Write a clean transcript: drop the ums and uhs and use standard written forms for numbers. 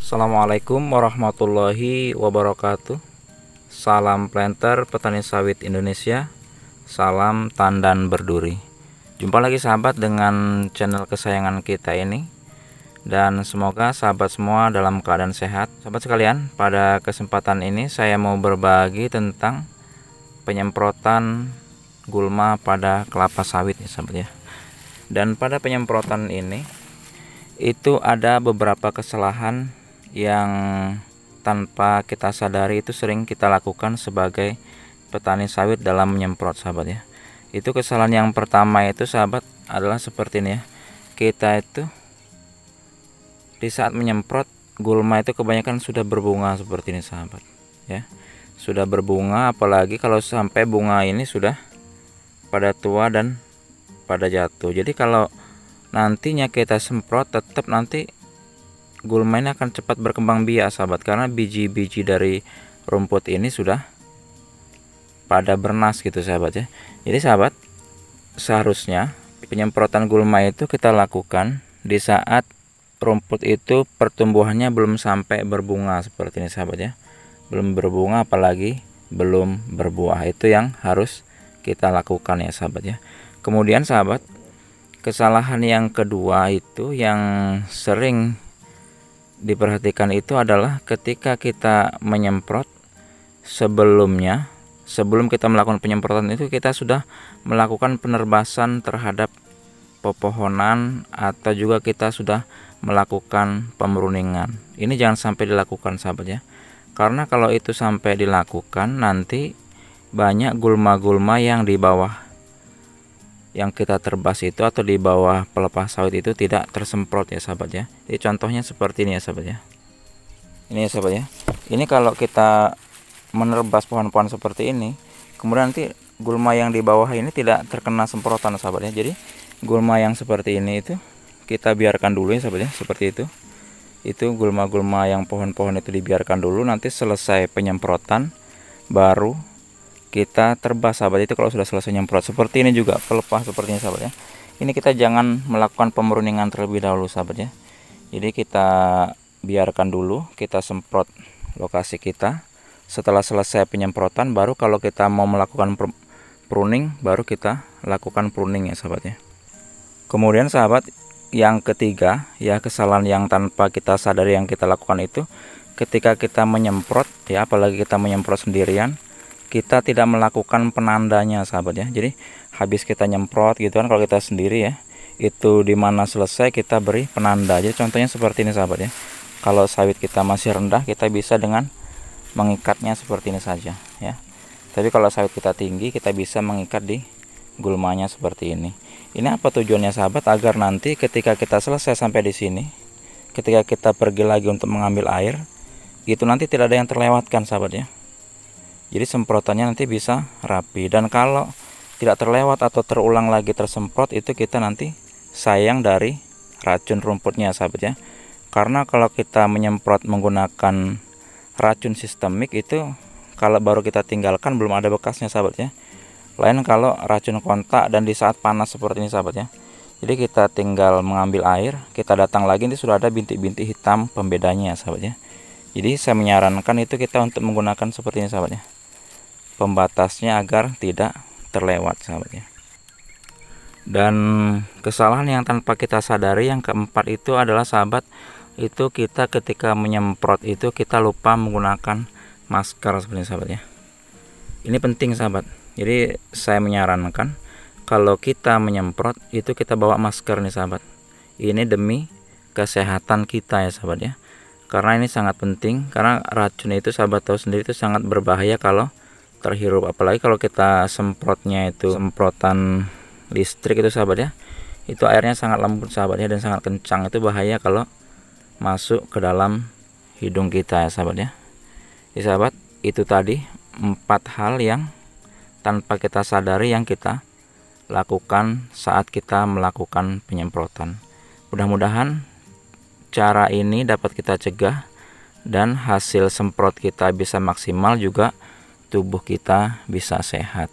Assalamualaikum warahmatullahi wabarakatuh. Salam planter petani sawit Indonesia. Salam tandan berduri. Jumpa lagi sahabat dengan channel kesayangan kita ini. Dan semoga sahabat semua dalam keadaan sehat. Sahabat sekalian, pada kesempatan ini saya mau berbagi tentang penyemprotan gulma pada kelapa sawit ya sahabat ya. Dan pada penyemprotan ini itu ada beberapa kesalahan yang tanpa kita sadari itu sering kita lakukan sebagai petani sawit dalam menyemprot sahabat ya. Itu kesalahan yang pertama itu sahabat adalah seperti ini ya. Kita itu di saat menyemprot gulma itu kebanyakan sudah berbunga seperti ini sahabat ya. Sudah berbunga, apalagi kalau sampai bunga ini sudah pada tua dan pada jatuh. Jadi kalau nantinya kita semprot, tetap nanti gulma ini akan cepat berkembang biak sahabat, karena biji-biji dari rumput ini sudah pada bernas gitu sahabat ya. Jadi sahabat, seharusnya penyemprotan gulma itu kita lakukan di saat rumput itu pertumbuhannya belum sampai berbunga seperti ini sahabat ya. Belum berbunga apalagi belum berbuah, itu yang harus kita lakukan ya sahabat ya. Kemudian sahabat, kesalahan yang kedua itu yang sering diperhatikan itu adalah ketika kita menyemprot sebelum kita melakukan penyemprotan itu kita sudah melakukan penerbasan terhadap pepohonan atau juga kita sudah melakukan pemruningan. Ini jangan sampai dilakukan sahabat ya, karena kalau itu sampai dilakukan nanti banyak gulma-gulma yang di bawah yang kita terbas itu atau di bawah pelepas sawit itu tidak tersemprot ya sahabat ya. Jadi contohnya seperti ini ya sahabat ya. Ini ya sahabat ya. Ini kalau kita menerbas pohon-pohon seperti ini, kemudian nanti gulma yang di bawah ini tidak terkena semprotan sahabat ya. Jadi gulma yang seperti ini itu kita biarkan dulu ya sahabat ya, seperti itu. Itu gulma-gulma yang pohon-pohon itu dibiarkan dulu, nanti selesai penyemprotan baru kita terbas sahabat. Itu kalau sudah selesai nyemprot. Seperti ini juga pelepas seperti ini sahabat ya. Ini kita jangan melakukan pemruningan terlebih dahulu sahabat ya. Jadi kita biarkan dulu, kita semprot lokasi kita. Setelah selesai penyemprotan baru kalau kita mau melakukan pruning, baru kita lakukan pruning ya sahabat ya. Kemudian sahabat, yang ketiga ya, kesalahan yang tanpa kita sadari yang kita lakukan itu ketika kita menyemprot ya, apalagi kita menyemprot sendirian, kita tidak melakukan penandanya sahabat ya. Jadi habis kita nyemprot gitu kan, kalau kita sendiri ya, itu dimana selesai kita beri penanda. Jadi contohnya seperti ini sahabat ya. Kalau sawit kita masih rendah, kita bisa dengan mengikatnya seperti ini saja ya. Tapi kalau sawit kita tinggi, kita bisa mengikat di gulmanya seperti ini. Ini apa tujuannya sahabat? Agar nanti ketika kita selesai sampai di sini, ketika kita pergi lagi untuk mengambil air, itu nanti tidak ada yang terlewatkan sahabat ya. Jadi semprotannya nanti bisa rapi. Dan kalau tidak terlewat atau terulang lagi tersemprot, itu kita nanti sayang dari racun rumputnya sahabat ya. Karena kalau kita menyemprot menggunakan racun sistemik itu, kalau baru kita tinggalkan belum ada bekasnya sahabat ya. Lain kalau racun kontak dan di saat panas seperti ini sahabat ya. Jadi kita tinggal mengambil air, kita datang lagi, ini sudah ada bintik-bintik hitam pembedanya sahabat ya. Jadi saya menyarankan itu kita untuk menggunakan seperti ini sahabat ya, pembatasnya agar tidak terlewat sahabat ya. Dan kesalahan yang tanpa kita sadari yang keempat itu adalah sahabat, itu kita ketika menyemprot itu kita lupa menggunakan masker seperti ini sahabat ya. Ini penting sahabat. Jadi saya menyarankan kalau kita menyemprot itu kita bawa masker nih sahabat. Ini demi kesehatan kita ya sahabat ya. Karena ini sangat penting, karena racun itu sahabat tahu sendiri itu sangat berbahaya kalau terhirup. Apalagi kalau kita semprotnya itu semprotan listrik itu sahabat ya. Itu airnya sangat lembut sahabat ya, dan sangat kencang. Itu bahaya kalau masuk ke dalam hidung kita ya sahabat ya. Jadi sahabat, itu tadi 4 hal yang tanpa kita sadari yang kita lakukan saat kita melakukan penyemprotan. Mudah-mudahan cara ini dapat kita cegah dan hasil semprot kita bisa maksimal, juga tubuh kita bisa sehat.